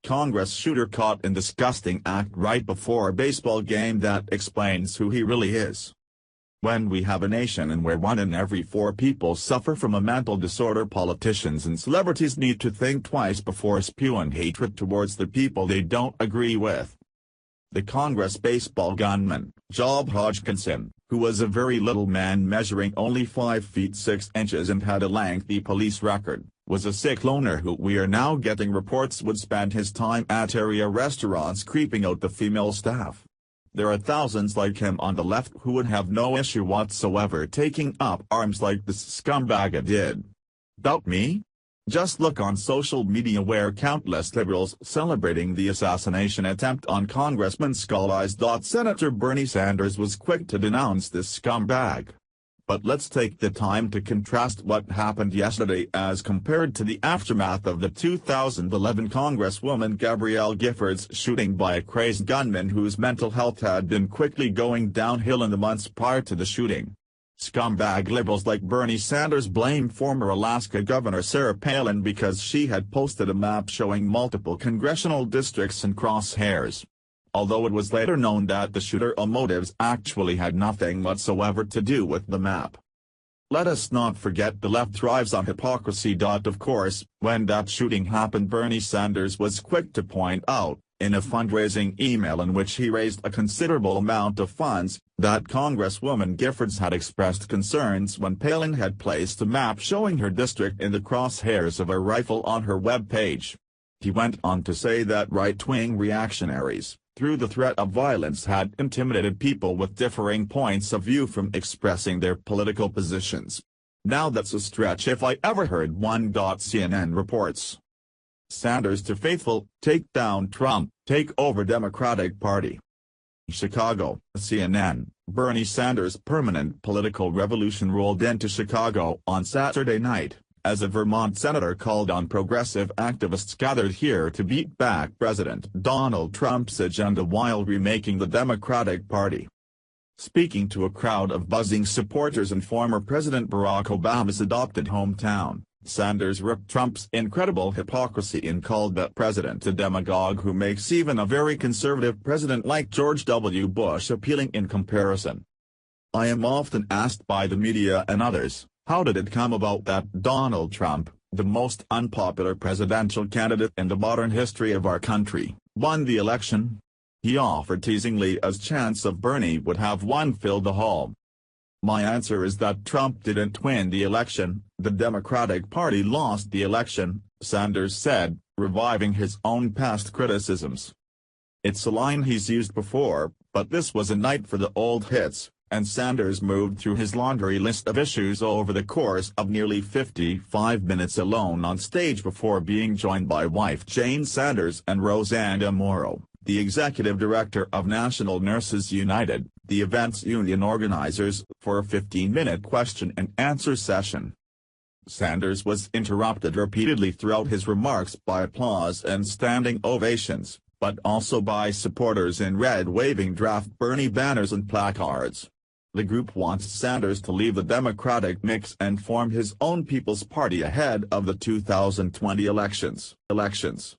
Congress shooter caught in disgusting act right before a baseball game that explains who he really is. When we have a nation and where 1 in every 4 people suffer from a mental disorder, politicians and celebrities need to think twice before spewing hatred towards the people they don't agree with. The Congress baseball gunman, Job Hodgkinson, who was a very little man measuring only 5 feet 6 inches and had a lengthy police record, was a sick loner who we are now getting reports would spend his time at area restaurants creeping out the female staff. There are thousands like him on the left who would have no issue whatsoever taking up arms like this scumbag did. Doubt me? Just look on social media where countless liberals celebrating the assassination attempt on Congressman Skull Eyes. Senator Bernie Sanders was quick to denounce this scumbag. But let's take the time to contrast what happened yesterday as compared to the aftermath of the 2011 Congresswoman Gabrielle Giffords shooting by a crazed gunman whose mental health had been quickly going downhill in the months prior to the shooting. Scumbag liberals like Bernie Sanders blame former Alaska Governor Sarah Palin because she had posted a map showing multiple congressional districts in crosshairs. Although it was later known that the shooter's motives actually had nothing whatsoever to do with the map. Let us not forget the left thrives on hypocrisy. Of course, when that shooting happened, Bernie Sanders was quick to point out, in a fundraising email in which he raised a considerable amount of funds, that Congresswoman Giffords had expressed concerns when Palin had placed a map showing her district in the crosshairs of a rifle on her web page. He went on to say that right-wing reactionaries, through the threat of violence, had intimidated people with differing points of view from expressing their political positions. Now that's a stretch if I ever heard one. CNN reports. Sanders to faithful, take down Trump, take over Democratic Party. Chicago, CNN, Bernie Sanders' permanent political revolution rolled into Chicago on Saturday night, as a Vermont senator called on progressive activists gathered here to beat back President Donald Trump's agenda while remaking the Democratic Party. Speaking to a crowd of buzzing supporters in former President Barack Obama's adopted hometown, Sanders ripped Trump's incredible hypocrisy and called that president a demagogue who makes even a very conservative president like George W. Bush appealing in comparison. I am often asked by the media and others, how did it come about that Donald Trump, the most unpopular presidential candidate in the modern history of our country, won the election? He offered teasingly as chance of Bernie would have won filled the hall. My answer is that Trump didn't win the election, the Democratic Party lost the election, Sanders said, reviving his own past criticisms. It's a line he's used before, but this was a night for the old hits, and Sanders moved through his laundry list of issues over the course of nearly 55 minutes alone on stage before being joined by wife Jane Sanders and Rosanna Morrow, the executive director of National Nurses United, the event's union organizers, for a 15-minute question-and-answer session. Sanders was interrupted repeatedly throughout his remarks by applause and standing ovations, but also by supporters in red waving draft Bernie banners and placards. The group wants Sanders to leave the Democratic mix and form his own People's Party ahead of the 2020 elections.